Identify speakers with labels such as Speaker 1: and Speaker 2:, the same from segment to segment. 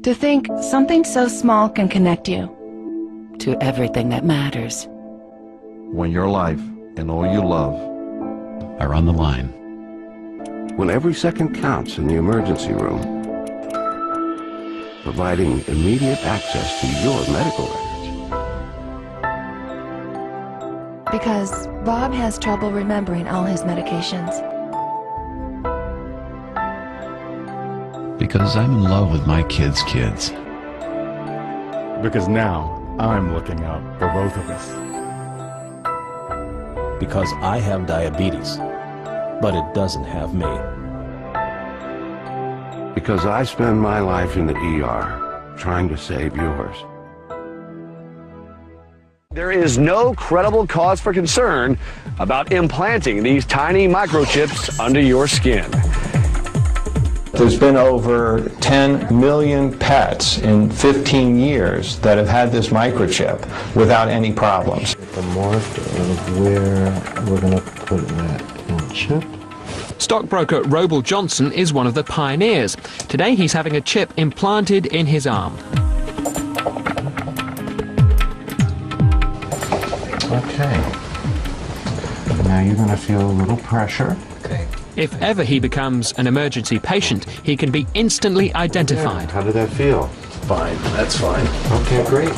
Speaker 1: To think something so small can connect you to everything that matters.
Speaker 2: When your life and all you love
Speaker 3: are on the line.
Speaker 4: When every second counts in the emergency room, providing immediate access to your medical records.
Speaker 1: Because Bob has trouble remembering all his medications.
Speaker 3: Because I'm in love with my kids' kids.
Speaker 5: Because now I'm looking out for both of us.
Speaker 6: Because I have diabetes, but it doesn't have me.
Speaker 4: Because I spend my life in the ER trying to save yours.
Speaker 7: There is no credible cause for concern about implanting these tiny microchips under your skin.
Speaker 8: There's been over 10 million pets in 15 years that have had this microchip without any problems.
Speaker 9: The mark of where we're going to put that chip.
Speaker 10: Stockbroker Robel Johnson is one of the pioneers. Today he's having a chip implanted in his arm.
Speaker 9: Okay. Now you're going to feel a little pressure. Okay.
Speaker 10: If ever he becomes an emergency patient, he can be instantly identified.
Speaker 9: Yeah. How did that feel?
Speaker 6: Fine, that's fine.
Speaker 9: Okay, great.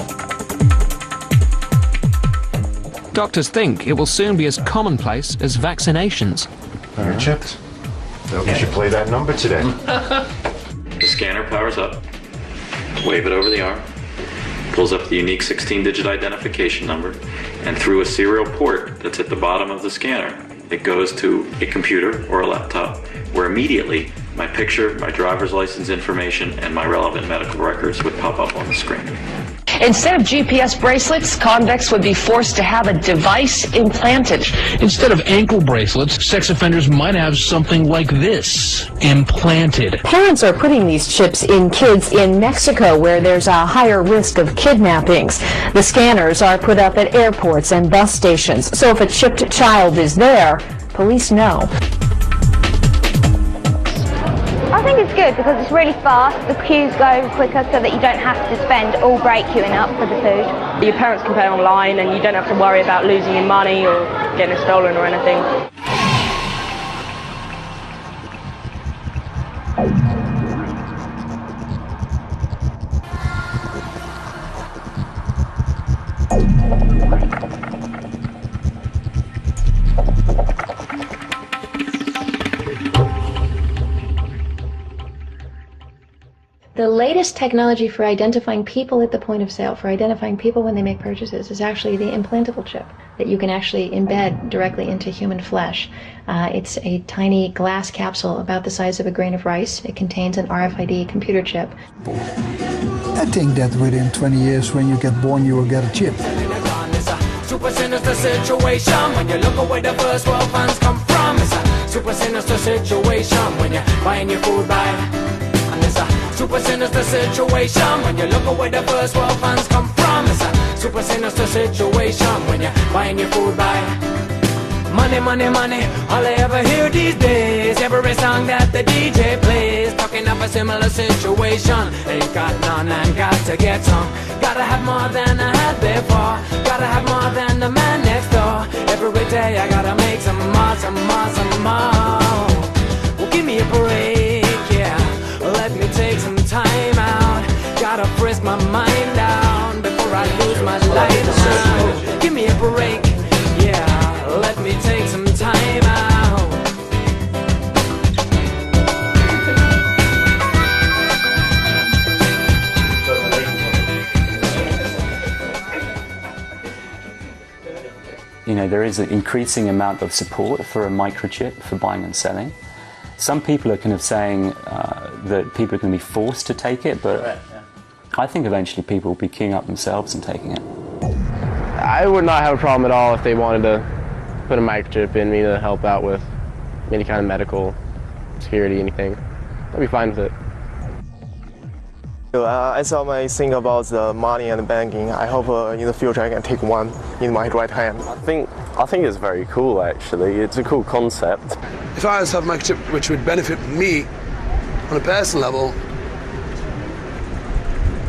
Speaker 10: Doctors think it will soon be as commonplace as vaccinations.
Speaker 9: You're chipped. Okay. You should play that number today.
Speaker 11: The scanner powers up. Wave it over the arm. Pulls up the unique 16-digit identification number, and through a serial port that's at the bottom of the scanner, it goes to a computer or a laptop, where immediately my picture, my driver's license information, and my relevant medical records would pop up on the screen.
Speaker 12: Instead of GPS bracelets, convicts would be forced to have a device implanted.
Speaker 13: Instead of ankle bracelets, sex offenders might have something like this, implanted.
Speaker 14: Parents are putting these chips in kids in Mexico, where there's a higher risk of kidnappings. The scanners are put up at airports and bus stations, so if a chipped child is there, police know.
Speaker 15: I think it's good because it's really fast, the queues go quicker so that you don't have to spend all break queuing up for the food.
Speaker 16: Your parents can pay online and you don't have to worry about losing your money or getting it stolen or anything.
Speaker 17: The latest technology for identifying people at the point of sale, for identifying people when they make purchases, is actually the implantable chip that you can actually embed directly into human flesh. It's a tiny glass capsule about the size of a grain of rice. It contains an RFID computer chip.
Speaker 18: I think that within 20 years when you get born you will get a chip.
Speaker 19: Super sinister situation when you look away the first world funds come from. It's a super sinister situation when you're buying your food by. And it's a super sinister situation when you look away the first world funds come from. It's a super sinister situation when you're buying your food by. Money, money, money, all I ever hear these days. Every song that the DJ plays, talking of a similar situation. Ain't got none and got to get some. Gotta have more than I had before. Gotta have more than the man next door. Every day I gotta make some more, some more, some more. Well, give me a break, yeah. Let me take some time out. Gotta frisk my mind down before I lose my life. Give me a break, yeah. Let me take some time out.
Speaker 20: You know, there is an increasing amount of support for a microchip for buying and selling. Some people are kind of saying that people are going to be forced to take it, but I think eventually people will be queuing up themselves and taking it.
Speaker 6: I would not have a problem at all if they wanted to put a microchip in me to help out with any kind of medical security, anything. I'd be fine with it.
Speaker 3: I saw my thing about the money and banking. I hope in the future I can take one in my right hand.
Speaker 2: I think it's very cool actually. It's a cool concept.
Speaker 11: If I was to have a microchip which would benefit me on a personal level,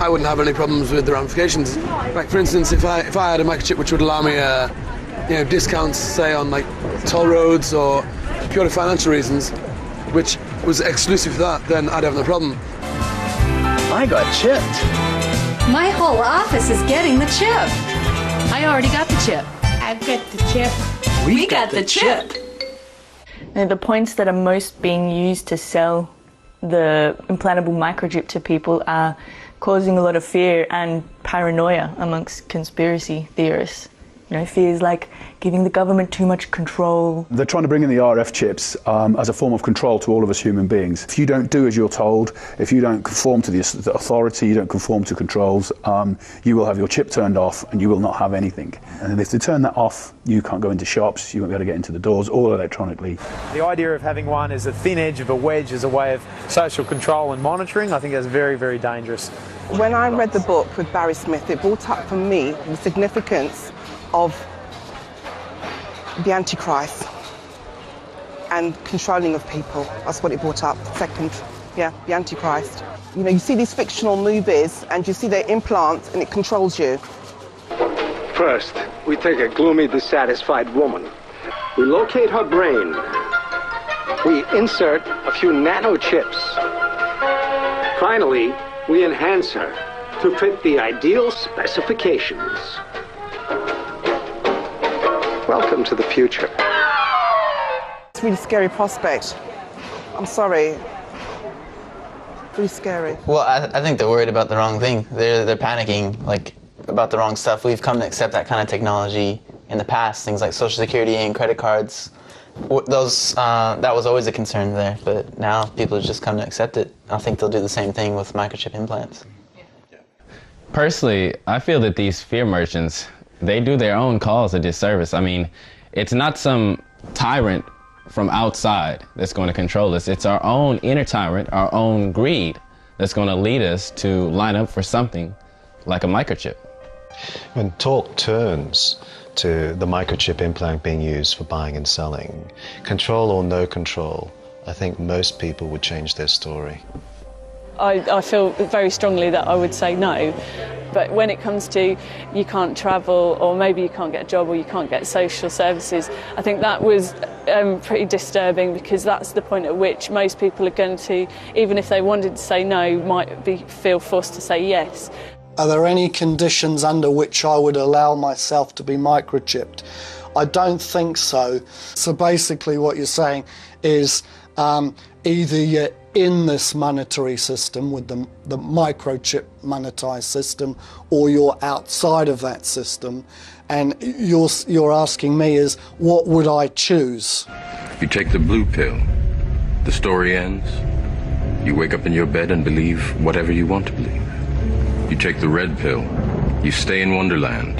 Speaker 21: I wouldn't have any problems with the ramifications. Like, for instance, if I had a microchip which would allow me discounts, say, on like toll roads or purely financial reasons, which was exclusive for that, then I'd have no problem.
Speaker 22: I got chipped.
Speaker 23: My whole office is getting the chip.
Speaker 1: I already got the chip.
Speaker 23: I've got the chip.
Speaker 1: We got the chip.
Speaker 16: Now, the points that are most being used to sell the implantable microchip to people are causing a lot of fear and paranoia amongst conspiracy theorists. You know, fears like giving the government too much control.
Speaker 24: They're trying to bring in the RF chips as a form of control to all of us human beings. If you don't do as you're told, if you don't conform to the authority, you don't conform to controls, you will have your chip turned off and you will not have anything. And if they turn that off, you can't go into shops, you won't be able to get into the doors, all electronically.
Speaker 25: The idea of having one as a thin edge of a wedge as a way of social control and monitoring, I think that's very, very dangerous.
Speaker 26: When I read the book with Barry Smith, it brought up for me the significance of the Antichrist and controlling of people. That's what it brought up. Second, yeah, the Antichrist. You know, you see these fictional movies and you see their implants and it controls you.
Speaker 27: First, we take a gloomy, dissatisfied woman. We locate her brain. We insert a few nano chips. Finally, we enhance her to fit the ideal specifications. Welcome to the future.
Speaker 26: It's a really scary prospect. I'm sorry. Really scary.
Speaker 28: Well, I think they're worried about the wrong thing. They're panicking, like, about the wrong stuff. We've come to accept that kind of technology in the past, things like Social Security and credit cards. Those that was always a concern there, but now people have just come to accept it. I think they'll do the same thing with microchip implants.
Speaker 29: Personally, I feel that these fear merchants, they do their own cause a disservice. I mean, it's not some tyrant from outside that's going to control us. It's our own inner tyrant, our own greed, that's going to lead us to line up for something like a microchip.
Speaker 9: When talk turns to the microchip implant being used for buying and selling, control or no control, I think most people would change their story.
Speaker 30: I feel very strongly that I would say no. But when it comes to you can't travel, or maybe you can't get a job, or you can't get social services, I think that was pretty disturbing, because that's the point at which most people are going to, even if they wanted to say no, might feel forced to say yes.
Speaker 18: Are there any conditions under which I would allow myself to be microchipped? I don't think so. So basically what you're saying is either you're in this monetary system with the microchip monetized system, or you're outside of that system, and you're asking me is what would I choose?
Speaker 4: You take the blue pill, the story ends. You wake up in your bed and believe whatever you want to believe. You take the red pill, you stay in Wonderland,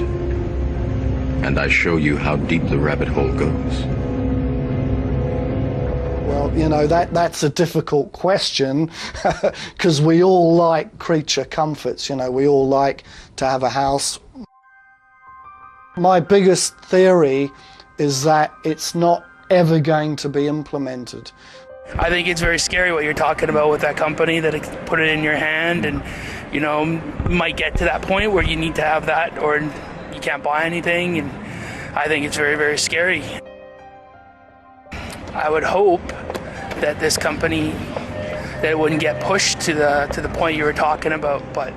Speaker 4: and I show you how deep the rabbit hole goes.
Speaker 18: Well, you know, that's a difficult question, because we all like creature comforts, you know, we all like to have a house. My biggest theory is that it's not ever going to be implemented.
Speaker 31: I think it's very scary what you're talking about with that company, that it put it in your hand and, you know, might get to that point where you need to have that or you can't buy anything, and I think it's very, very scary. I would hope that this company, that it wouldn't get pushed to the point you were talking about, but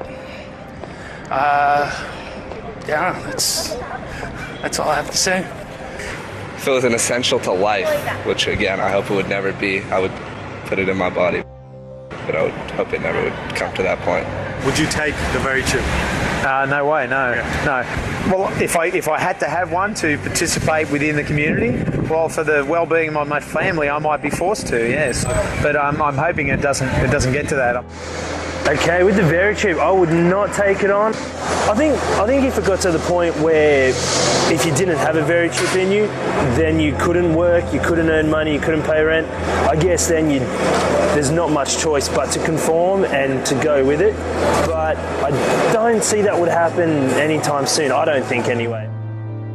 Speaker 31: yeah, that's all I have to say.
Speaker 32: If it was an essential to life, which again I hope it would never be, I would put it in my body, but I would hope it never would come to that point.
Speaker 25: Would you take the very chip? No way, no, no. Well, if I had to have one to participate within the community, well, for the well-being of my family, I might be forced to, yes. But I'm hoping it doesn't get to that.
Speaker 33: Okay, with the Verichip, I would not take it on. I think if it got to the point where if you didn't have a Verichip in you, then you couldn't work, you couldn't earn money, you couldn't pay rent, I guess then there's not much choice but to conform and to go with it. But I don't see that would happen anytime soon, I don't think anyway.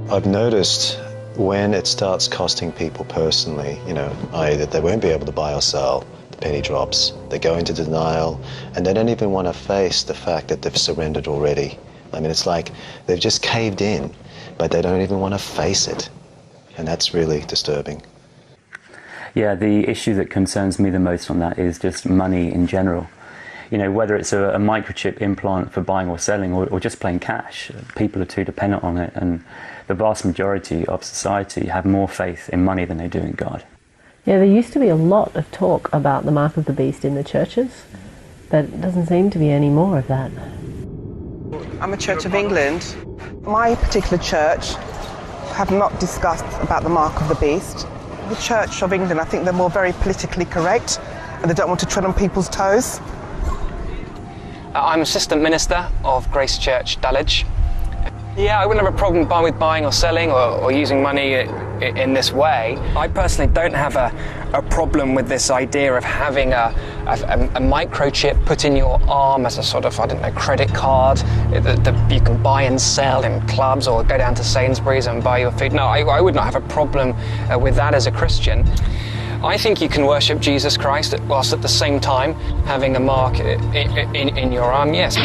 Speaker 9: I've noticed when it starts costing people personally, you know, i.e. that they won't be able to buy or sell, penny drops. They go into denial, and they don't even want to face the fact that they've surrendered already. I mean, it's like they've just caved in, but they don't even want to face it. And that's really disturbing.
Speaker 3: Yeah, the issue that concerns me the most on that is just money in general. You know, whether it's a microchip implant for buying or selling, or just plain cash, people are too dependent on it, and the vast majority of society have more faith in money than they do in God.
Speaker 5: Yeah, there used to be a lot of talk about the mark of the beast in the churches, but it doesn't seem to be any more of that.
Speaker 26: I'm a Church of England. My particular church have not discussed about the mark of the beast. The Church of England, I think they're more very politically correct, and they don't want to tread on people's toes.
Speaker 6: I'm Assistant Minister of Grace Church, Dulwich. Yeah, I wouldn't have a problem with buying or selling or using money in this way. I personally don't have a problem with this idea of having a microchip put in your arm as a sort of, I don't know, credit card that you can buy and sell in clubs or go down to Sainsbury's and buy your food. No, I would not have a problem with that as a Christian. I think you can worship Jesus Christ whilst at the same time having a mark in your arm, yes.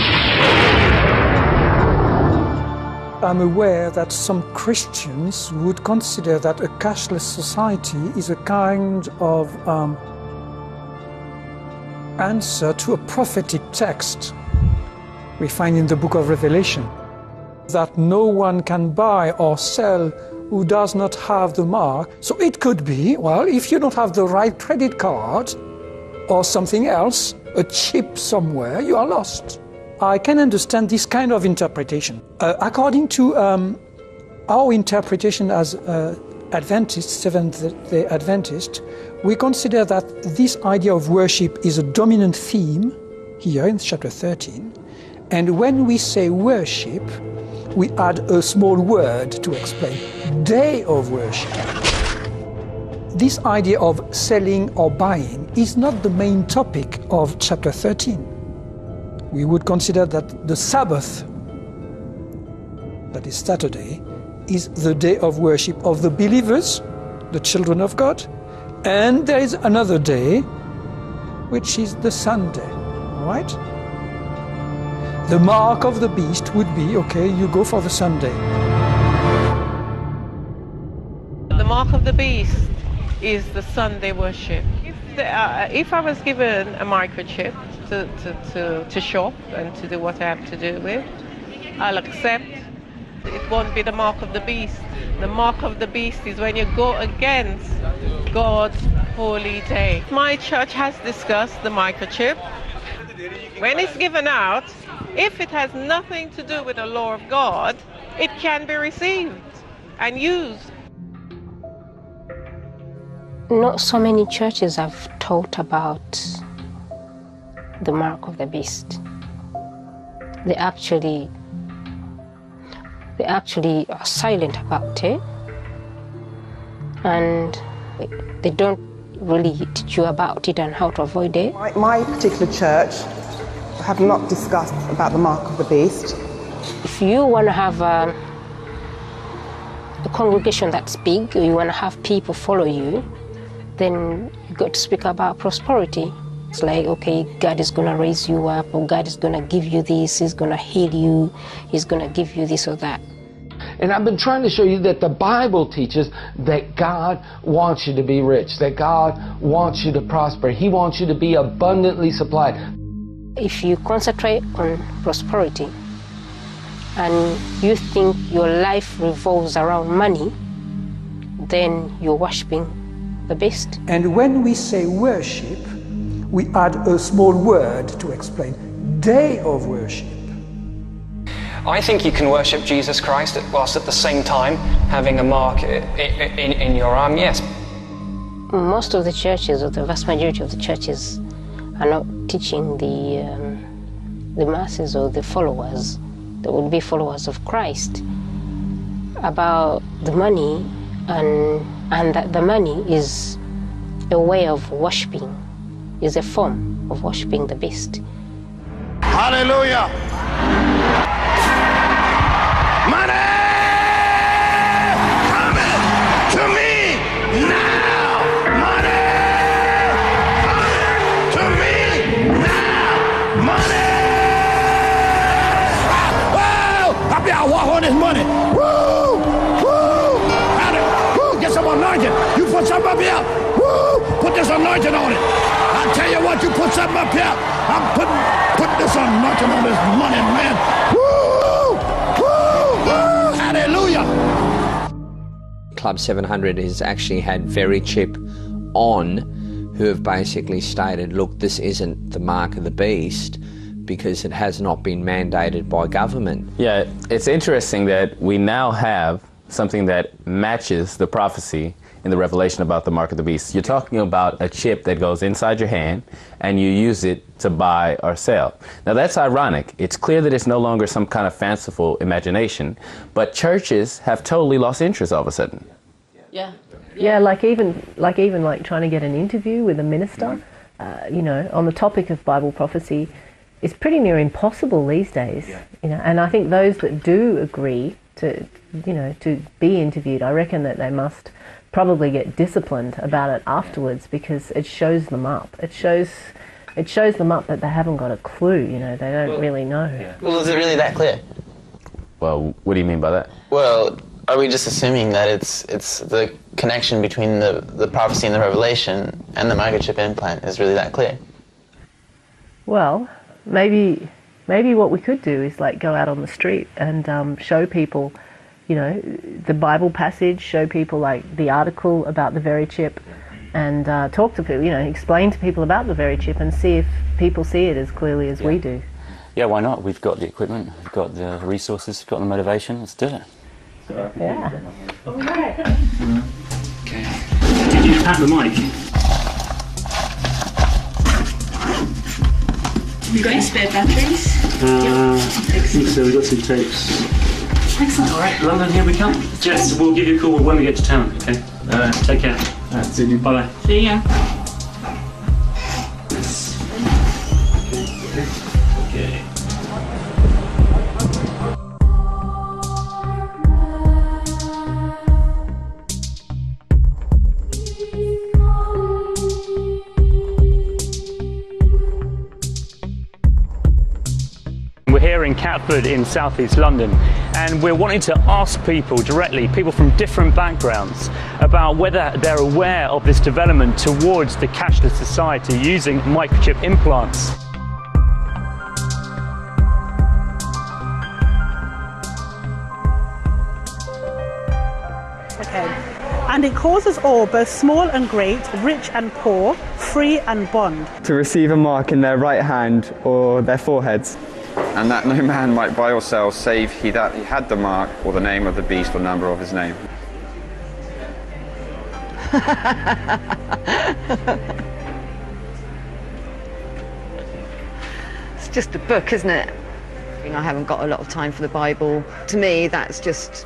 Speaker 7: I'm aware that some Christians would consider that a cashless society is a kind of answer to a prophetic text we find in the book of Revelation, that no one can buy or sell who does not have the mark. So it could be, well, if you don't have the right credit card or something else, a chip somewhere, you are lost. I can understand this kind of interpretation. According to our interpretation as Adventists, Seventh-day Adventists, we consider that this idea of worship is a dominant theme here in chapter 13. And when we say worship, we add a small word to explain, day of worship. This idea of selling or buying is not the main topic of chapter 13. We would consider that the Sabbath, that is Saturday, is the day of worship of the believers, the children of God, and there is another day, which is the Sunday, all right? The mark of the beast would be, okay, you go for the Sunday.
Speaker 8: The mark of the beast is the Sunday worship. If I was given a microchip to shop and to do what I have to do with, I'll accept. It won't be the mark of the beast. The mark of the beast is when you go against God's holy day. My church has discussed the microchip. When it's given out, if it has nothing to do with the law of God, it can be received and used.
Speaker 10: Not so many churches have taught about the mark of the beast. They actually are silent about it, and they don't really teach you about it and how to avoid it.
Speaker 26: My particular church have not discussed about the mark of the beast.
Speaker 10: If you want to have a congregation that's big, or you want to have people follow you, then you've got to speak about prosperity. It's like, okay, God is going to raise you up, or God is going to give you this, He's going to heal you, He's going to give you this or that.
Speaker 12: And I've been trying to show you that the Bible teaches that God wants you to be rich, that God wants you to prosper. He wants you to be abundantly supplied.
Speaker 10: If you concentrate on prosperity and you think your life revolves around money, then you're worshiping the beast.
Speaker 7: And when we say worship, we add a small word to explain, day of worship.
Speaker 6: I think you can worship Jesus Christ whilst at the same time having a mark in your arm, yes.
Speaker 10: Most of the churches, or the vast majority of the churches, are not teaching the masses or the followers, that would be followers of Christ, about the money, and that the money is a way of worshiping, is a form of worshiping the beast.
Speaker 22: Hallelujah! Money coming to me now! Money coming throwing his money. Woo! Woo! Woo! Get some anointing. You put something up here. Woo! Put this anointing on it. I tell you what, you put something up here. I'm putting this anointing on this money, man. Woo! Woo! Woo! Hallelujah!
Speaker 1: Club 700 has actually had very cheap on who have basically stated, look, this isn't the mark of the beast because it has not been mandated by government.
Speaker 29: Yeah, it's interesting that we now have something that matches the prophecy in the Revelation about the mark of the beast. You're talking about a chip that goes inside your hand and you use it to buy or sell. Now that's ironic. It's clear that it's no longer some kind of fanciful imagination, but churches have totally lost interest all of a sudden.
Speaker 5: Yeah. Yeah, like even trying to get an interview with a minister, you know, on the topic of Bible prophecy is pretty near impossible these days. You know, and I think those that do agree to, you know, to be interviewed, I reckon that they must probably get disciplined about it afterwards because it shows them up. It shows them up that they haven't got a clue. You know, they don't really know.
Speaker 28: Well, is it really that clear?
Speaker 29: Well, what do you mean by that?
Speaker 28: Well, are we just assuming that it's the connection between the prophecy and the revelation and the microchip implant is really that clear?
Speaker 5: Well, maybe what we could do is like go out on the street and show people, you know, the Bible passage, show people like the article about the very chip, and talk to people, you know, explain to people about the very chip and see if people see it as clearly as we do.
Speaker 3: Yeah, why not? We've got the equipment, we've got the resources, we've got the motivation. Let's do it.
Speaker 5: Yeah.
Speaker 3: Okay. Did you tap the mic?
Speaker 2: Have you got any spare batteries?
Speaker 3: I think so. We've got some tapes.
Speaker 2: Excellent.
Speaker 3: All right, London, here we come. Jess, we'll give you a call when we get to town, okay? Take care. See you. Bye-bye.
Speaker 2: See ya.
Speaker 3: Okay. We're here in Catford in southeast London, and we're wanting to ask people directly, people from different backgrounds, about whether they're aware of this development towards the cashless society using microchip implants.
Speaker 11: Okay. And it causes all, both small and great, rich and poor, free and bond,
Speaker 13: to receive a mark in their right hand or their foreheads.
Speaker 14: And that no man might buy or sell save he that he had the mark or the name of the beast or number of his name.
Speaker 15: It's just a book, isn't it? I haven't got a lot of time for the Bible. To me, that's just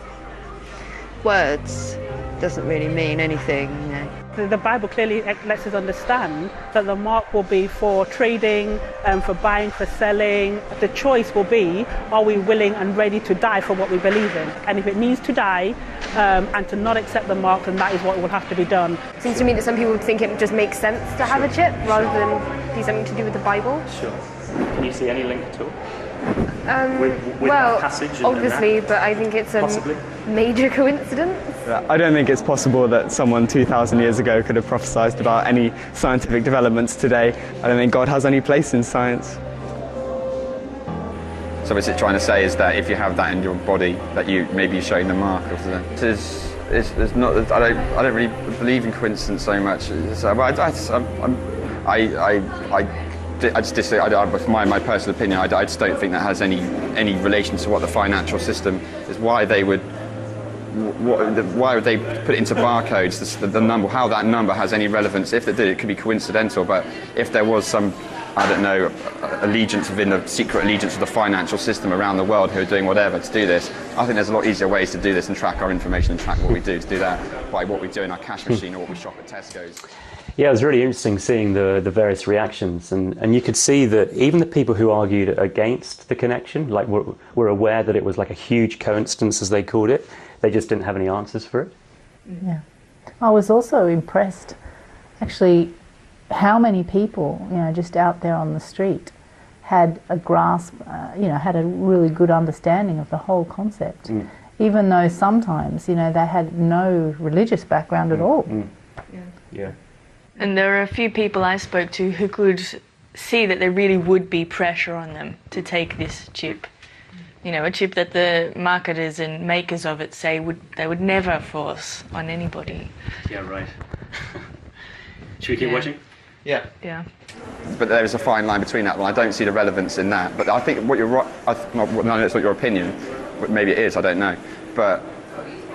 Speaker 15: words. Doesn't really mean anything, you know.
Speaker 11: The Bible clearly lets us understand that the mark will be for trading, for buying, for selling. The choice will be, are we willing and ready to die for what we believe in? And if it means to die and to not accept the mark, then that is what will have to be done.
Speaker 16: It seems to me that some people think it just makes sense to have a chip rather than be something to do with the Bible.
Speaker 3: Sure. Can you see any link at all? With
Speaker 16: well,
Speaker 3: passage and
Speaker 16: obviously,
Speaker 3: that?
Speaker 16: but I think it's a
Speaker 3: Possibly.
Speaker 16: major coincidence.
Speaker 13: I don't think it's possible that someone 2,000 years ago could have prophesied about any scientific developments today. I don't think God has any place in science.
Speaker 14: So what it's trying to say is that if you have that in your body, that you maybe you're showing the mark of the. It's not. I don't really believe in coincidence so much. I just disagree. For my personal opinion, I just don't think that has any relation to what the financial system is. Why they would put it into barcodes? The number, how that number has any relevance? If they did, it could be coincidental. But if there was some, I don't know, allegiance within the secret allegiance of the financial system around the world who are doing whatever to do this, I think there's a lot easier ways to do this and track our information and track what we do. To do that by what we do in our cash machine or what we shop at Tesco's.
Speaker 3: Yeah, it was really interesting seeing the various reactions, and you could see that even the people who argued against the connection, like were aware that it was like a huge coincidence, as they called it. They just didn't have any answers for it.
Speaker 17: Yeah, I was also impressed, actually, how many people, you know, just out there on the street had a grasp, had a really good understanding of the whole concept, even though sometimes, they had no religious background at all.
Speaker 4: Yeah. And there are a few people I spoke to who could see that there really would be pressure on them to take this chip. A chip that the marketers and makers of it say they would never force on anybody.
Speaker 18: Yeah, right. Should we keep watching?
Speaker 14: Yeah.
Speaker 4: Yeah.
Speaker 14: But there is a fine line between that, and I don't see the relevance in that. But I think what you're right, I know it's not your opinion, but maybe it is, I don't know. But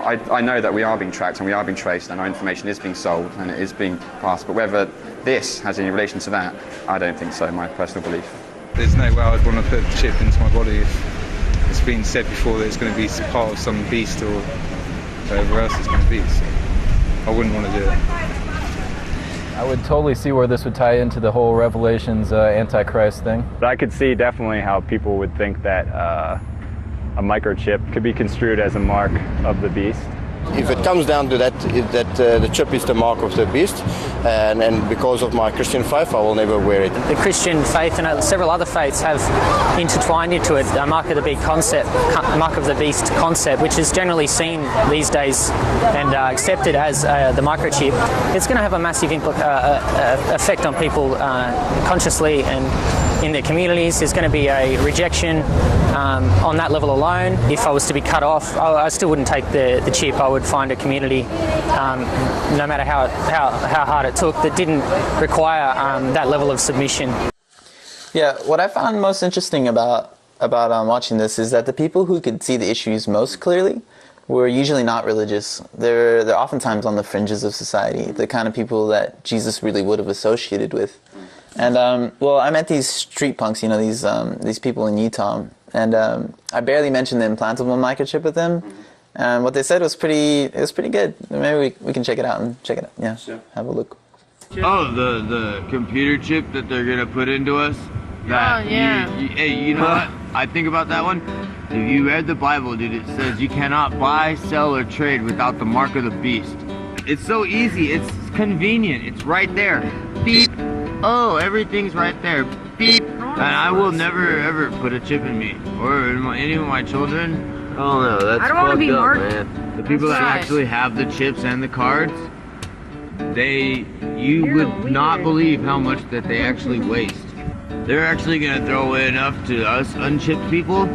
Speaker 14: I know that we are being tracked and we are being traced and our information is being sold and it is being passed. But whether this has any relation to that, I don't think so, my personal belief.
Speaker 19: There's no way I'd want to put the chip into my body if it's been said before that it's going to be part of some beast or whatever else it's going to be. So I wouldn't want to do it.
Speaker 20: I would totally see where this would tie into the whole Revelations Antichrist thing.
Speaker 21: But I could see definitely how people would think that a microchip could be construed as a mark of the beast.
Speaker 22: If it comes down to that, the chip is the mark of the beast, and because of my Christian faith, I will never wear it.
Speaker 23: The Christian faith and several other faiths have intertwined into it a mark of the beast concept, which is generally seen these days and accepted as the microchip. It's going to have a massive effect on people consciously and in their communities. There's going to be a rejection on that level alone. If I was to be cut off, I still wouldn't take the chip. I would find a community, no matter how hard it took, that didn't require that level of submission.
Speaker 28: Yeah, what I found most interesting about watching this is that the people who could see the issues most clearly were usually not religious. They're oftentimes on the fringes of society, the kind of people that Jesus really would have associated with. And I met these street punks, these people in Utah, and I barely mentioned the implantable microchip with them. And what they said was pretty good. Maybe we can check it out and check it out. Yeah, sure. Have a look.
Speaker 24: Oh, the computer chip that they're gonna put into us. That you know what? I think about that one. If you read the Bible, dude, it says you cannot buy, sell, or trade without the mark of the beast. It's so easy. It's convenient. It's right there. Beep. Oh, everything's right there. Beep. And I will never ever put a chip in me or in any of my children. Oh no, that's
Speaker 16: I don't want to be marked,
Speaker 24: man. The people that actually have the chips and the cards, you would not believe how much that they actually waste. They're actually gonna throw away enough to us unchipped people.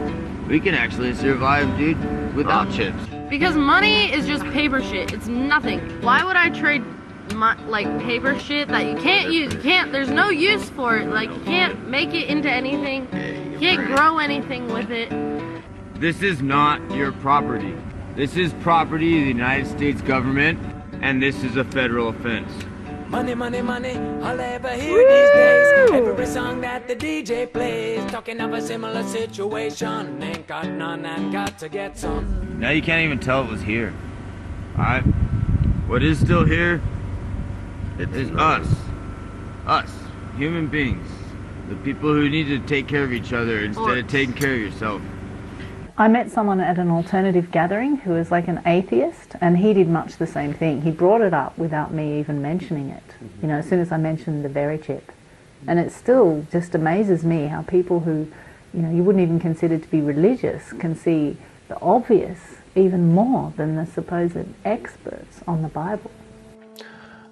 Speaker 24: We can actually survive, dude, without chips.
Speaker 16: Because money is just paper shit. It's nothing. Why would I trade paper shit that you can't use? There's no use for it. Like, you can't make it into anything. You can't grow anything with it.
Speaker 24: This is not your property. This is property of the United States government, and this is a federal offense.
Speaker 25: Money, money, money, all I ever hear these days. Every song that the DJ plays, talking of a similar situation. Ain't got none and got to get some.
Speaker 24: Now you can't even tell it was here. Alright? What is still here is us. Us, human beings. The people who need to take care of each other instead of taking care of yourself.
Speaker 17: I met someone at an alternative gathering who was like an atheist, and he did much the same thing. He brought it up without me even mentioning it, as soon as I mentioned the very chip. And it still just amazes me how people who, you wouldn't even consider to be religious can see the obvious even more than the supposed experts on the Bible.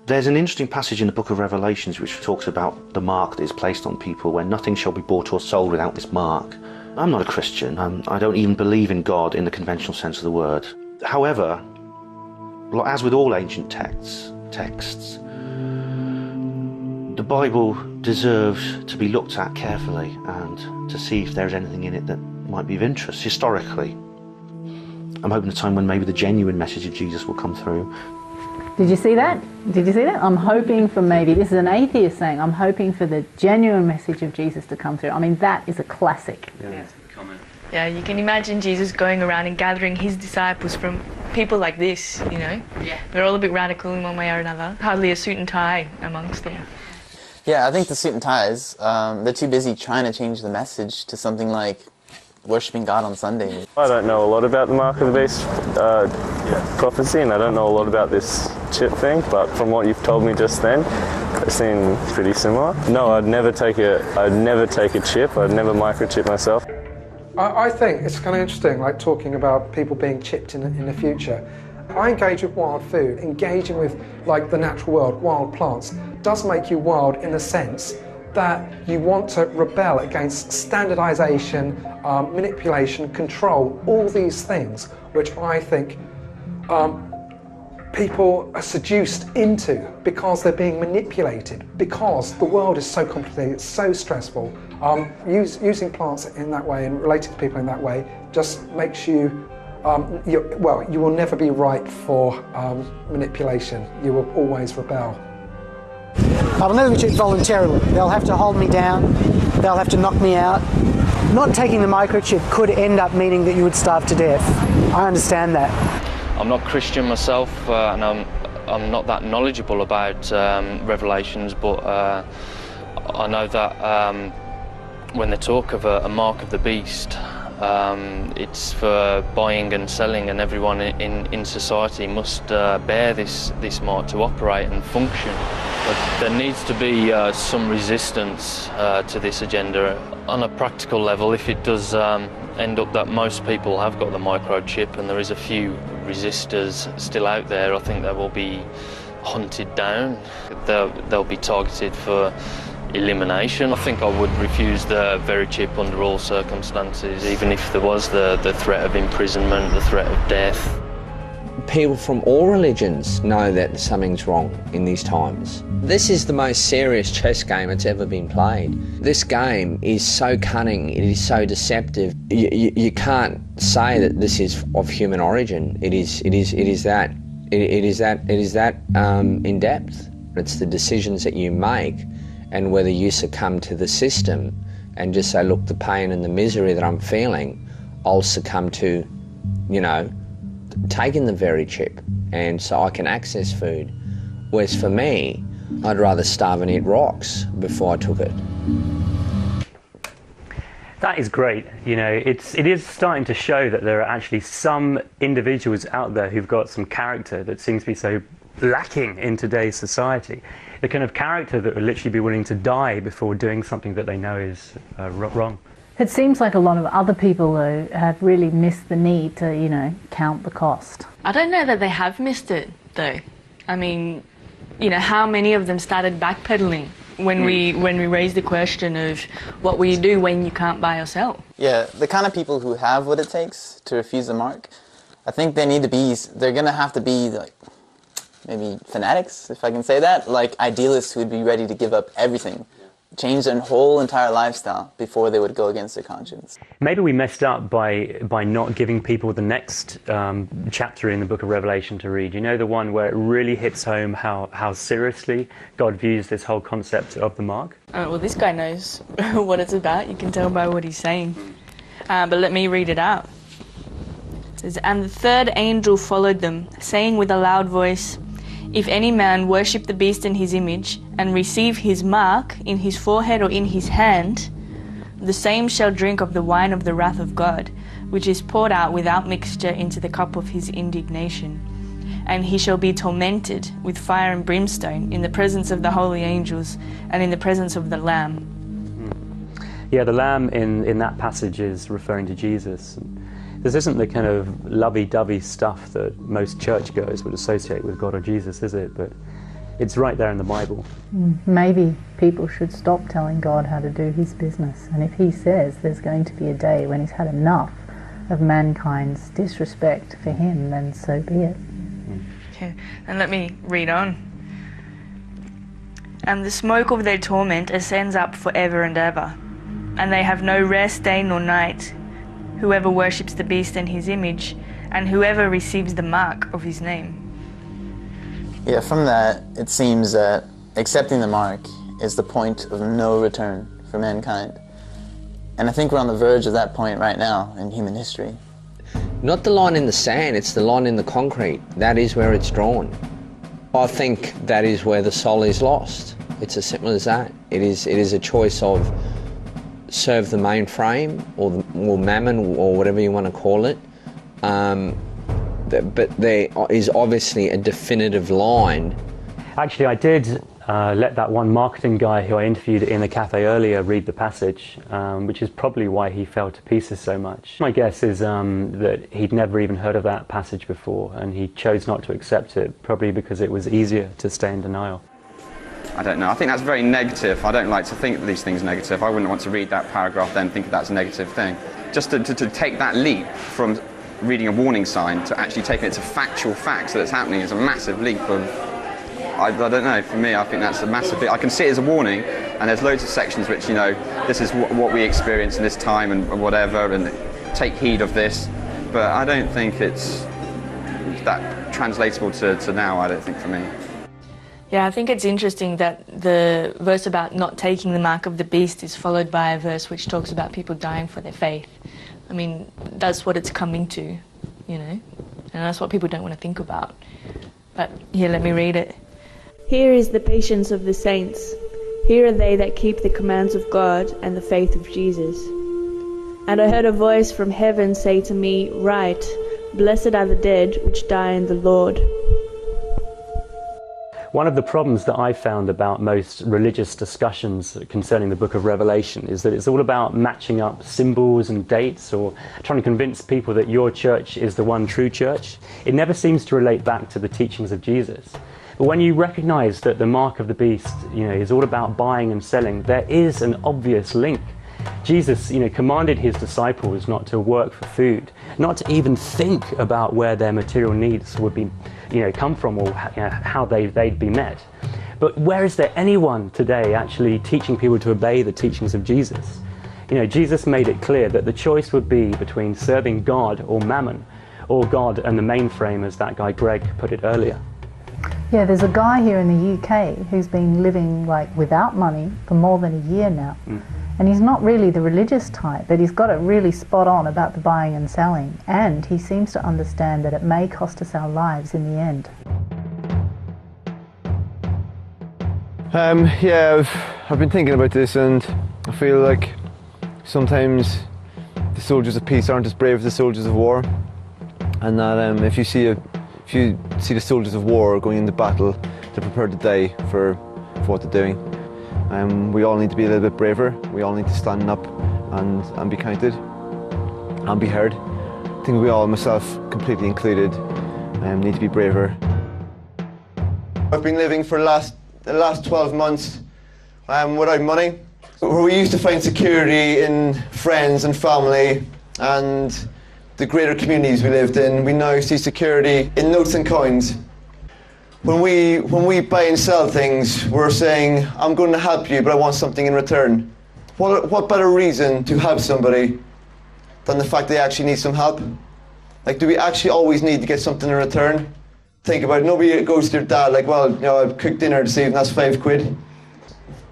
Speaker 27: There's an interesting passage in the book of Revelations which talks about the mark that is placed on people, where nothing shall be bought or sold without this mark. I'm not a Christian. I don't even believe in God in the conventional sense of the word. However, as with all ancient texts, the Bible deserves to be looked at carefully and to see if there's anything in it that might be of interest historically. I'm hoping a time when maybe the genuine message of Jesus will come through.
Speaker 17: Did you see that? I'm hoping for this is an atheist saying, I'm hoping for the genuine message of Jesus to come through. I mean, that is a classic.
Speaker 4: Yeah, you can imagine Jesus going around and gathering his disciples from people like this, Yeah. They're all a bit radical in one way or another. Hardly a suit and tie amongst them.
Speaker 28: Yeah, I think the suit and ties, they're too busy trying to change the message to something like worshipping God on Sunday.
Speaker 21: I don't know a lot about the Mark of the Beast prophecy, and I don't know a lot about this chip thing, but from what you've told me just then,
Speaker 1: They seem pretty similar. No, I'd never take a chip. I'd never microchip myself.
Speaker 6: I think it's kind of interesting, like talking about people being chipped in the future. I engage with wild food. Engaging with like the natural world, wild plants, does make you wild in the sense that you want to rebel against standardization, manipulation, control, all these things, which I think people are seduced into because they're being manipulated, because the world is so complicated, it's so stressful. Using plants in that way and relating to people in that way just makes you, you will never be ripe for manipulation. You will always rebel.
Speaker 7: I'll never be chipped voluntarily. They'll have to hold me down, they'll have to knock me out. Not taking the microchip could end up meaning that you would starve to death. I understand that.
Speaker 8: I'm not Christian myself, and I'm not that knowledgeable about Revelations, but I know that when they talk of a mark of the beast, it's for buying and selling, and everyone in society must bear this mark to operate and function. But there needs to be some resistance to this agenda. On a practical level, if it does end up that most people have got the microchip and there is a few resistors still out there, I think they will be hunted down. They'll be targeted for elimination. I think I would refuse the very chip under all circumstances, even if there was the threat of imprisonment, the threat of death.
Speaker 9: People from all religions know that something's wrong in these times. This is the most serious chess game that's ever been played. This game is so cunning, it is so deceptive. You can't say that this is of human origin. It is that in depth. It's the decisions that you make, and whether you succumb to the system and just say, look, the pain and the misery that I'm feeling, I'll succumb to, taking the very chip, and so I can access food. Whereas for me, I'd rather starve and eat rocks before I took it.
Speaker 3: That is great. It is starting to show that there are actually some individuals out there who've got some character that seems to be so lacking in today's society. The kind of character that would literally be willing to die before doing something that they know is wrong.
Speaker 17: It seems like a lot of other people, though, have really missed the need to, count the cost.
Speaker 4: I don't know that they have missed it, though. I mean, how many of them started backpedaling when we raised the question of what will you do when you can't buy or sell?
Speaker 28: Yeah, the kind of people who have what it takes to refuse the mark, I think they're going to have to be, maybe fanatics, if I can say that, like idealists who would be ready to give up everything, change their whole entire lifestyle before they would go against their conscience.
Speaker 3: Maybe we messed up by not giving people the next chapter in the book of Revelation to read. The one where it really hits home how seriously God views this whole concept of the mark?
Speaker 4: Well, this guy knows what it's about. You can tell by what he's saying. But let me read it out. It says, "And the third angel followed them, saying with a loud voice, If any man worship the beast in his image, and receive his mark in his forehead or in his hand, the same shall drink of the wine of the wrath of God, which is poured out without mixture into the cup of his indignation. And he shall be tormented with fire and brimstone in the presence of the holy angels and in the presence of the Lamb."
Speaker 3: Yeah, the Lamb in that passage is referring to Jesus. This isn't the kind of lovey-dovey stuff that most churchgoers would associate with God or Jesus, is it? But it's right there in the Bible.
Speaker 17: Maybe people should stop telling God how to do his business. And if he says there's going to be a day when he's had enough of mankind's disrespect for him, then so be it.
Speaker 4: Okay, and let me read on. "And the smoke of their torment ascends up forever and ever, and they have no rest day nor night, whoever worships the beast and his image, and whoever receives the mark of his name."
Speaker 28: Yeah, from that, it seems that accepting the mark is the point of no return for mankind. And I think we're on the verge of that point right now in human history.
Speaker 9: Not the line in the sand, it's the line in the concrete. That is where it's drawn. I think that is where the soul is lost. It's as simple as that. It is a choice of serve the mainframe or mammon or whatever you want to call it. But there is obviously a definitive line.
Speaker 3: Actually, I did let that one marketing guy who I interviewed in the cafe earlier read the passage, which is probably why he fell to pieces so much. My guess is that he'd never even heard of that passage before, and he chose not to accept it, probably because it was easier to stay in denial.
Speaker 14: I don't know. I think that's very negative. I don't like to think that these things are negative. I wouldn't want to read that paragraph then think that's a negative thing. Just to take that leap from reading a warning sign to actually taking it to factual facts that it's happening is a massive leap of... I don't know, for me I think that's a massive bit. I can see it as a warning, and there's loads of sections which, you know, this is what we experience in this time and whatever, and take heed of this, but I don't think it's that translatable to now, I don't think, for me.
Speaker 4: Yeah, I think it's interesting that the verse about not taking the mark of the beast is followed by a verse which talks about people dying for their faith. I mean, that's what it's coming to, you know, and that's what people don't want to think about. But here, let me read it.
Speaker 2: Here is the patience of the saints. Here are they that keep the commands of God and the faith of Jesus. And I heard a voice from heaven say to me, Write, blessed are the dead which die in the Lord.
Speaker 3: One of the problems that I found about most religious discussions concerning the book of Revelation is that it's all about matching up symbols and dates, or trying to convince people that your church is the one true church. It never seems to relate back to the teachings of Jesus. But when you recognize that the mark of the beast, you know, is all about buying and selling, there is an obvious link. Jesus, you know, commanded his disciples not to work for food, not to even think about where their material needs would be, you know, come from, or you know, how they'd be met. But where is there anyone today actually teaching people to obey the teachings of Jesus? You know, Jesus made it clear that the choice would be between serving God or mammon, or God and the mainframe, as that guy Greg put it earlier.
Speaker 17: Yeah, there's a guy here in the UK who's been living like without money for more than a year now. And he's not really the religious type, but he's got it really spot on about the buying and selling. And he seems to understand that it may cost us our lives in the end.
Speaker 5: Yeah, I've been thinking about this, and I feel like sometimes the soldiers of peace aren't as brave as the soldiers of war. And that if you see the soldiers of war going into battle, they're prepared to die for what they're doing. We all need to be a little bit braver. We all need to stand up and be counted and be heard. I think we all, myself completely included, need to be braver. I've been living for the last 12 months without money. Where we used to find security in friends and family and the greater communities we lived in, we now see security in notes and coins. When we buy and sell things, we're saying, I'm going to help you, but I want something in return. What better reason to help somebody than the fact they actually need some help? Like, do we actually always need to get something in return? Think about it. Nobody goes to their dad like, well, you know, I've cooked dinner this evening, that's £5.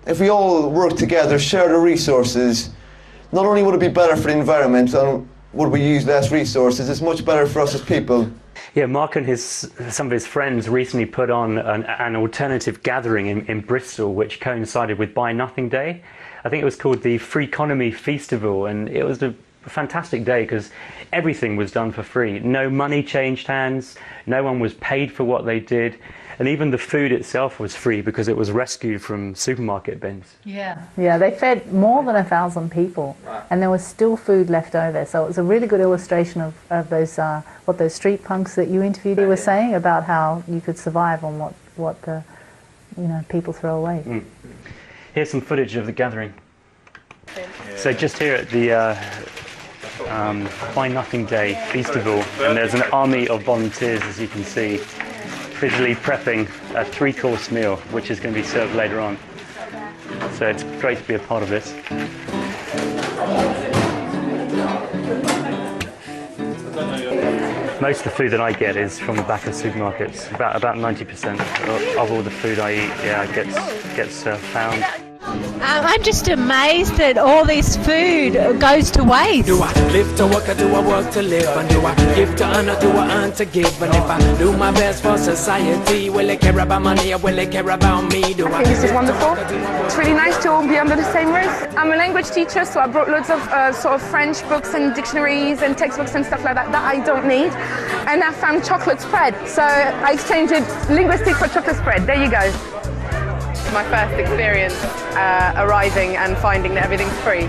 Speaker 5: If we all work together, share the resources, not only would it be better for the environment and would we use less resources, it's much better for us as people.
Speaker 3: Yeah, Mark and some of his friends recently put on an alternative gathering in Bristol, which coincided with Buy Nothing Day. I think it was called the Free Economy Festival, and it was a fantastic day because everything was done for free. No money changed hands, no one was paid for what they did, and even the food itself was free because it was rescued from supermarket bins.
Speaker 17: Yeah, they fed more than 1,000 people, and there was still food left over. So it was a really good illustration of those what those street punks that you interviewed were saying about how you could survive on what the people throw away.
Speaker 3: Here's some footage of the gathering. So just here at the Buy Nothing Day Festival, and there's an army of volunteers, as you can see, busily prepping a 3-course meal, which is going to be served later on. So it's great to be a part of this. Most of the food that I get is from the back of supermarkets. About 90% of all the food I eat, gets found.
Speaker 10: I'm just amazed that all this food goes to waste.
Speaker 25: Do I live to work or do I work to live? And do I give to earn or do I earn to give? And if I do my best for society, will they care about money or will they care about me?
Speaker 11: I think this is wonderful. It's really nice to all be under the same roof. I'm a language teacher, so I brought loads of sort of French books and dictionaries and textbooks and stuff like that I don't need. And I found chocolate spread, so I exchanged linguistics for chocolate spread. There you go.
Speaker 12: my first experience arriving and finding that everything's free.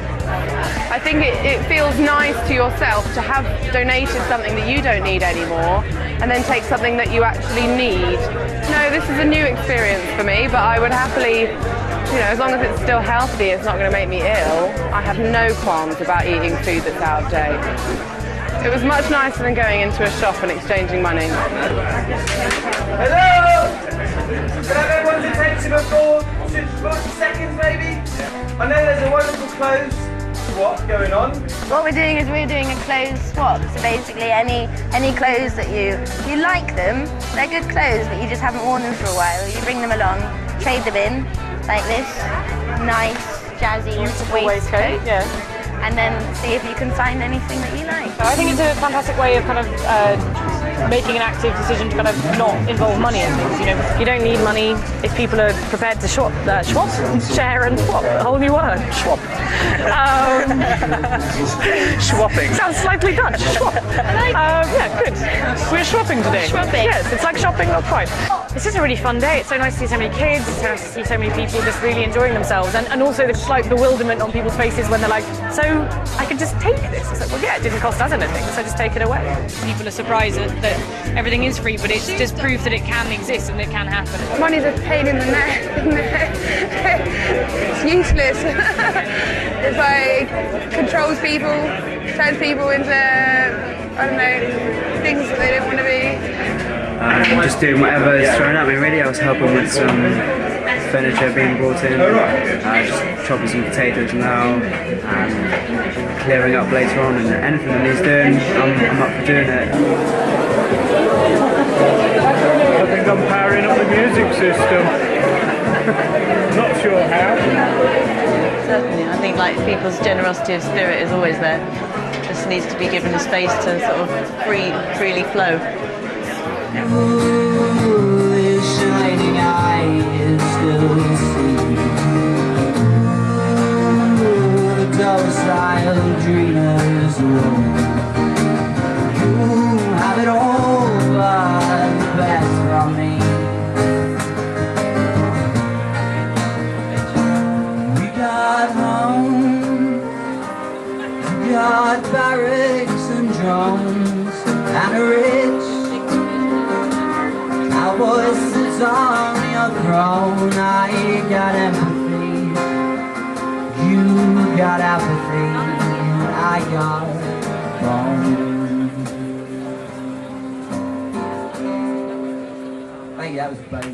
Speaker 12: I think it feels nice to yourself to have donated something that you don't need anymore and then take something that you actually need. No, this is a new experience for me, but I would happily, you know, as long as it's still healthy, it's not going to make me ill, I have no qualms about eating food that's out of date. It was much nicer than going into a shop and exchanging money.
Speaker 13: Hello! Can I have everyone's attention for 40 seconds maybe? I know there's a wonderful clothes swap going on.
Speaker 15: What we're doing is we're doing a clothes swap. So basically any clothes that you like them, they're good clothes but you just haven't worn them for a while. You bring them along, trade them in, like this nice, jazzy waistcoat.
Speaker 18: Yeah.
Speaker 15: And then see if you can find anything that you like.
Speaker 18: I think it's a fantastic way of kind of making an active decision to kind of not involve money in things. You know, you don't need money if people are prepared to share and swap. A whole new word, swap.
Speaker 19: Swapping.
Speaker 18: Sounds slightly Dutch. Swap. Yeah, good. We're swapping today.
Speaker 15: Swapping.
Speaker 18: Yes, it's like shopping, not quite. It's just a really fun day. It's so nice to see so many kids. It's so nice to see so many people just really enjoying themselves, and also the slight bewilderment on people's faces when they're like, so I can just take this. It's like, well, yeah, it didn't cost us anything, so just take it away.
Speaker 19: People are surprised that everything is free, but it's just proof that it can exist and it can happen.
Speaker 11: Money's a pain in the neck. It's useless. It's like controls people, turns people into, I don't know, things that they don't want to be.
Speaker 20: Just doing whatever is thrown at me really. I was helping with some furniture being brought in, just chopping some potatoes now, and clearing up later on, and anything that needs doing, I'm up for doing it.
Speaker 22: I think I'm powering up the music system. Not sure how.
Speaker 4: Certainly, I think like people's generosity of spirit is always there. Just needs to be given the space to sort of freely flow.
Speaker 25: Ooh, shining eyes still see. Ooh, the docile dreamers roam. Ooh, have it all, but the best from me. We got home, we got barracks and drums and a rich cowboy sits on your throne. I got empathy, you got apathy, I got bone. Thank you, that was funny.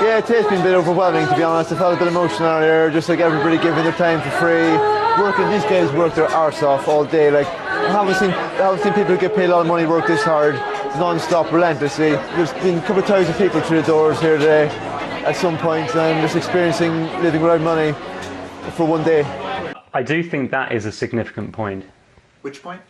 Speaker 5: Yeah, it has been a bit overwhelming, to be honest. I felt a bit emotional earlier, just like everybody giving their time for free. These guys work their arse off all day. Like, I haven't seen people who get paid a lot of money work this hard, non-stop, relentlessly. There's been a couple of thousand people through the doors here today at some point, and just experiencing living without money for one day.
Speaker 3: I do think that is a significant point.
Speaker 26: Which point?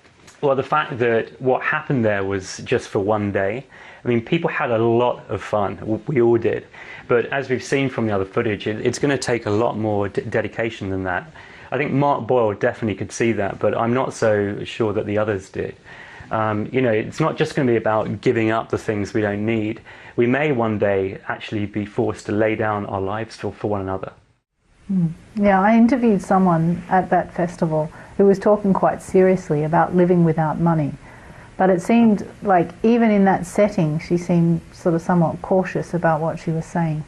Speaker 3: Well, the fact that what happened there was just for one day. I mean, people had a lot of fun. We all did. But as we've seen from the other footage, it's going to take a lot more dedication than that. I think Mark Boyle definitely could see that, but I'm not so sure that the others did. You know, it's not just going to be about giving up the things we don't need. We may one day actually be forced to lay down our lives for one another.
Speaker 17: Yeah, I interviewed someone at that festival who was talking quite seriously about living without money. But it seemed like even in that setting, she seemed sort of somewhat cautious about what she was saying.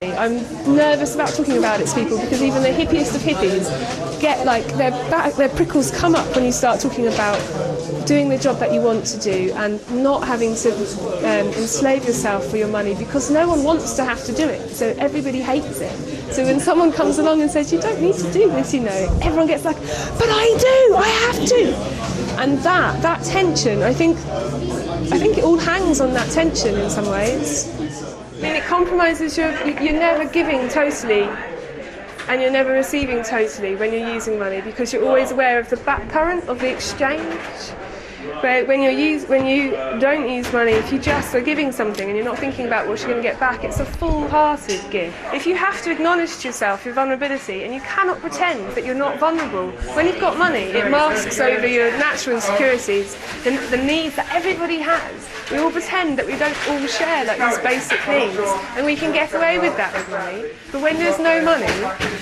Speaker 29: I'm nervous about talking about it to people because even the hippiest of hippies get like their prickles come up when you start talking about doing the job that you want to do and not having to enslave yourself for your money, because no one wants to have to do it, so everybody hates it. So when someone comes along and says you don't need to do this, you know, everyone gets like, but I do, I have to. And that tension, I think it all hangs on that tension in some ways. I mean, it compromises you're never giving totally and you're never receiving totally when you're using money, because you're always aware of the back current of the exchange. But when you don't use money, if you just are giving something and you're not thinking about what you're going to get back, it's a full-hearted gift. If you have to acknowledge to yourself your vulnerability, and you cannot pretend that you're not vulnerable, when you've got money, it masks over your natural insecurities, the needs that everybody has. We all pretend that we don't all share like these basic needs, and we can get away with that with money. But when there's no money,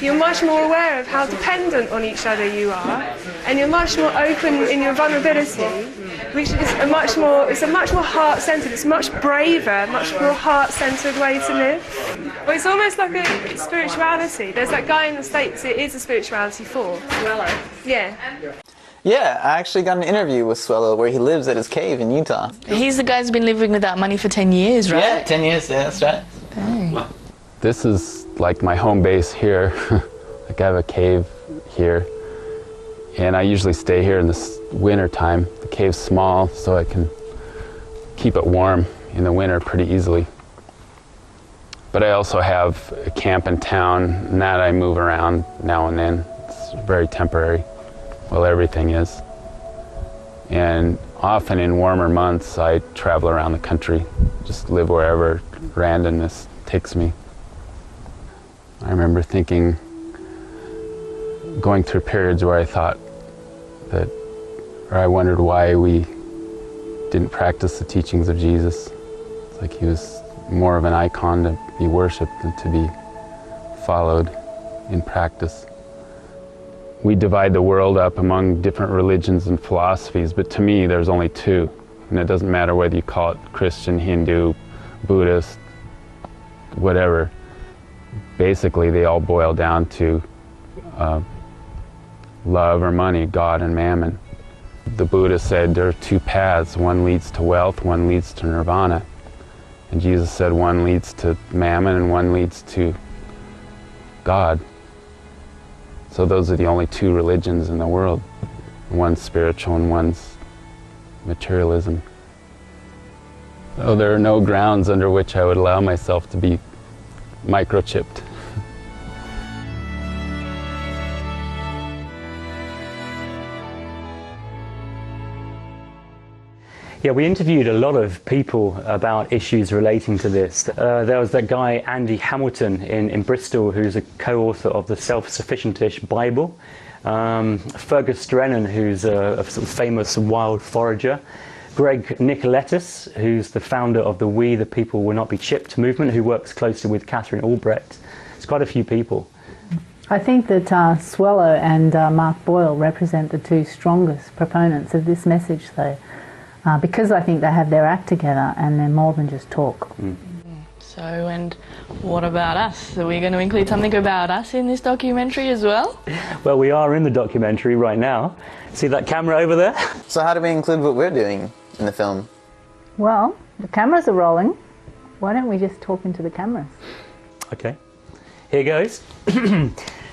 Speaker 29: you're much more aware of how dependent on each other you are, and you're much more open in your vulnerability, which is a much more heart-centered, it's much braver, much more heart-centered way to live. Well, it's almost like a spirituality. There's that guy in the States, it is a spirituality for. Yeah.
Speaker 28: Yeah, I actually got an interview with Swello where he lives at his cave in Utah.
Speaker 4: He's the guy who's been living without money for 10 years, right?
Speaker 28: Yeah, 10 years, yeah, that's right.
Speaker 4: Dang.
Speaker 1: This is like my home base here. Like I have a cave here, and I usually stay here in the winter time. The cave's small, so I can keep it warm in the winter pretty easily. But I also have a camp in town, and that I move around now and then. It's very temporary. Well, everything is. And often in warmer months, I travel around the country, just live wherever randomness takes me. I remember thinking, going through periods where I thought that, or I wondered why we didn't practice the teachings of Jesus. It's like he was more of an icon to be worshipped than to be followed in practice. We divide the world up among different religions and philosophies, but to me there's only two. And it doesn't matter whether you call it Christian, Hindu, Buddhist, whatever. Basically they all boil down to love or money, God and mammon. The Buddha said there are two paths, one leads to wealth, one leads to nirvana. And Jesus said one leads to mammon and one leads to God. So those are the only two religions in the world. One's spiritual and one's materialism. So there are no grounds under which I would allow myself to be microchipped.
Speaker 3: Yeah, we interviewed a lot of people about issues relating to this. There was that guy, Andy Hamilton, in Bristol, who's a co-author of the Self-Sufficient-ish Bible. Fergus Drennan, who's a sort of famous wild forager. Greg Nicoletis, who's the founder of the We the People Will Not Be Chipped movement, who works closely with Catherine Albrecht. It's quite a few people.
Speaker 17: I think that Swello and Mark Boyle represent the two strongest proponents of this message, though. Because I think they have their act together and they're more than just talk.
Speaker 4: So, and what about us? Are we going to include something about us in this documentary as well?
Speaker 3: Well, we are in the documentary right now. See that camera over there?
Speaker 28: So how do we include what we're doing in the film?
Speaker 17: Well, the cameras are rolling. Why don't we just talk into the cameras?
Speaker 3: Okay, here goes.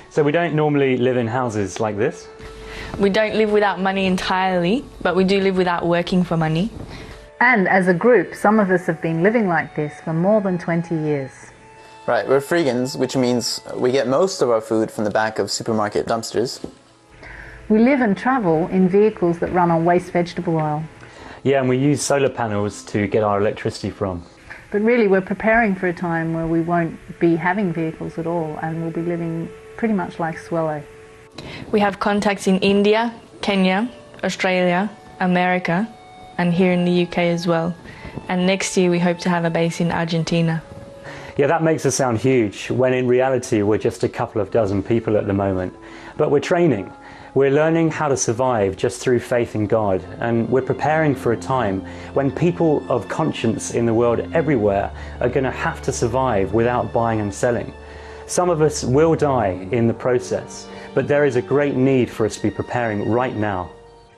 Speaker 3: So we don't normally live in houses like this.
Speaker 4: We don't live without money entirely, but we do live without working for money.
Speaker 17: And as a group, some of us have been living like this for more than 20 years.
Speaker 28: Right, we're freegans, which means we get most of our food from the back of supermarket dumpsters.
Speaker 17: We live and travel in vehicles that run on waste vegetable oil.
Speaker 3: Yeah, and we use solar panels to get our electricity from.
Speaker 17: But really, we're preparing for a time where we won't be having vehicles at all, and we'll be living pretty much like Swello.
Speaker 4: We have contacts in India, Kenya, Australia, America, and here in the UK as well. And next year we hope to have a base in Argentina.
Speaker 3: Yeah, that makes us sound huge, when in reality we're just a couple of dozen people at the moment. But we're training. We're learning how to survive just through faith in God, and we're preparing for a time when people of conscience in the world everywhere are going to have to survive without buying and selling. Some of us will die in the process, but there is a great need for us to be preparing right now.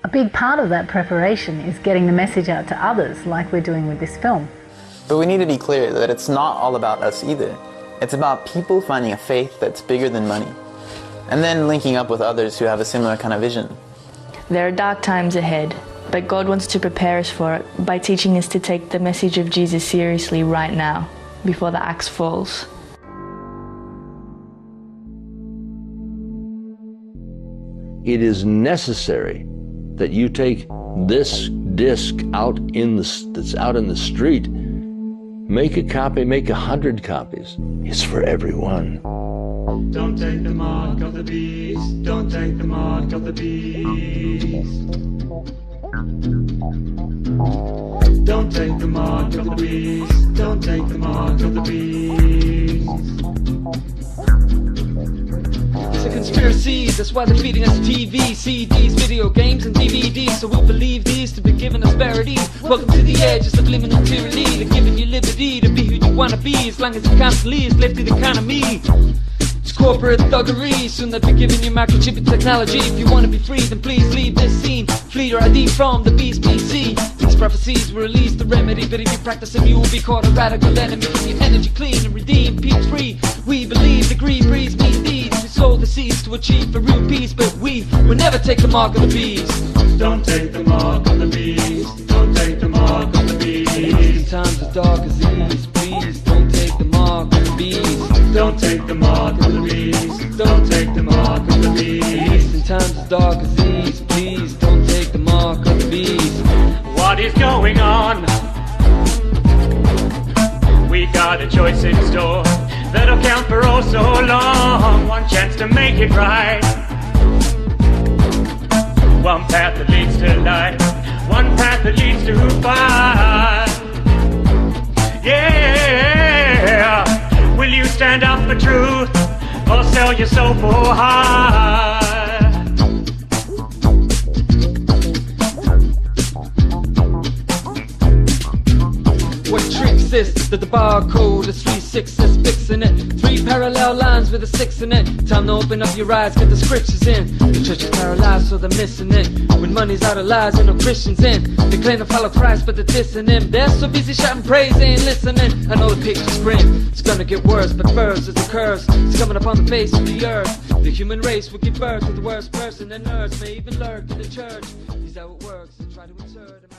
Speaker 17: A big part of that preparation is getting the message out to others, like we're doing with this film.
Speaker 28: But we need to be clear that it's not all about us either. It's about people finding a faith that's bigger than money, and then linking up with others who have a similar kind of vision.
Speaker 4: There are dark times ahead, but God wants to prepare us for it by teaching us to take the message of Jesus seriously right now, before the axe falls.
Speaker 6: It is necessary that you take this disc that's out in the street, make a copy, make 100 copies. It's for everyone.
Speaker 25: Don't take the mark of the beast. Don't take the mark of the beast. Don't take the mark of the beast. Don't take the mark of the beast.
Speaker 7: It's a conspiracy, that's why they're feeding us TV, CDs, video games and DVDs. So we believe these to be giving us parity. Welcome to the edge of subliminal tyranny. They're giving you liberty to be who you wanna be, as long as it constantly is left to the economy. It's corporate thuggery, soon they'll be giving you microchip technology. If you want to be free, then please leave this scene. Flee your ID from the beast PC. These prophecies will release the remedy, but if you practice them, you will be caught a radical enemy. Keep your energy clean and redeem peace free. We believe the green breeze means deeds. We sow the seeds to achieve a real peace, but we will never take the mark of the beast.
Speaker 25: Don't take the mark of the beast. Don't take the mark of the beast.
Speaker 7: In times as dark as these, please don't take the mark of the beast.
Speaker 25: Don't take the mark of the beast. Don't take the mark of the beast.
Speaker 7: In times as dark as these, please don't take the mark of the beast.
Speaker 25: What is going on? We got a choice in store that'll count for oh so long. One chance to make it right. One path that leads to life. One path that leads to fire. Yeah. Will you stand up for truth or sell your soul for high?
Speaker 7: What trick's this? That the barcode is 3 6's fixing it. 3 parallel lines with a 6 in it. Time to open up your eyes, get the scriptures in. The church is paralyzed, so they're missing it. When money's out of lies and no Christians in. They claim to follow Christ, but they're dissing him. They're so busy shouting praise, they ain't listening. I know the picture's grim, it's gonna get worse, but first it's a curse. It's coming upon the face of the earth. The human race will give birth to the worst person, and earth may even lurk in the church. Is how it works, they try to insert